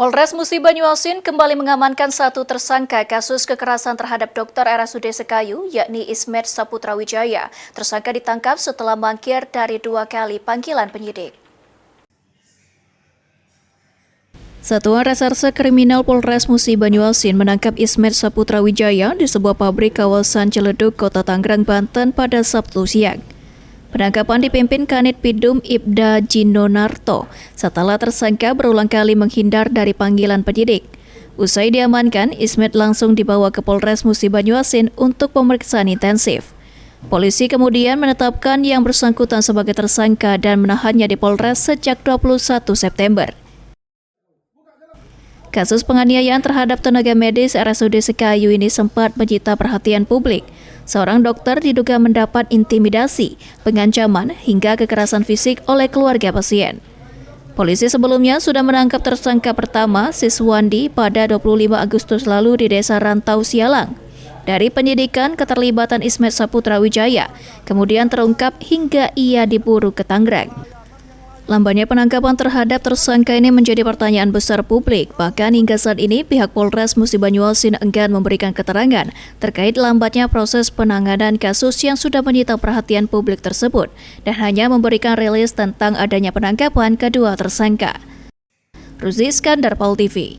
Polres Musi Banyuasin kembali mengamankan satu tersangka kasus kekerasan terhadap dokter RSUD Sekayu, yakni Ismet Saputra Wijaya. Tersangka ditangkap setelah mangkir dari 2 kali panggilan penyidik. Satuan Reserse Kriminal Polres Musi Banyuasin menangkap Ismet Saputra Wijaya di sebuah pabrik kawasan Ciledug, Kota Tangerang, Banten pada Sabtu siang. Penangkapan dipimpin Kanit Pidum Ibda Jinonarto setelah tersangka berulang kali menghindar dari panggilan penyidik. Usai diamankan, Ismet langsung dibawa ke Polres Musi Banyuasin untuk pemeriksaan intensif. Polisi kemudian menetapkan yang bersangkutan sebagai tersangka dan menahannya di Polres sejak 21 September. Kasus penganiayaan terhadap tenaga medis RSUD Sekayu ini sempat menyita perhatian publik. Seorang dokter diduga mendapat intimidasi, pengancaman, hingga kekerasan fisik oleh keluarga pasien. Polisi sebelumnya sudah menangkap tersangka pertama, Siswandi, pada 25 Agustus lalu di Desa Rantau Sialang. Dari penyidikan keterlibatan Ismet Saputra Wijaya, kemudian terungkap hingga ia diburu ke Tangerang. Lambannya penangkapan terhadap tersangka ini menjadi pertanyaan besar publik. Bahkan hingga saat ini pihak Polres Musi Banyuasin enggan memberikan keterangan terkait lambatnya proses penanganan kasus yang sudah menyita perhatian publik tersebut dan hanya memberikan rilis tentang adanya penangkapan kedua tersangka. Ruzi Iskandar, PAL TV.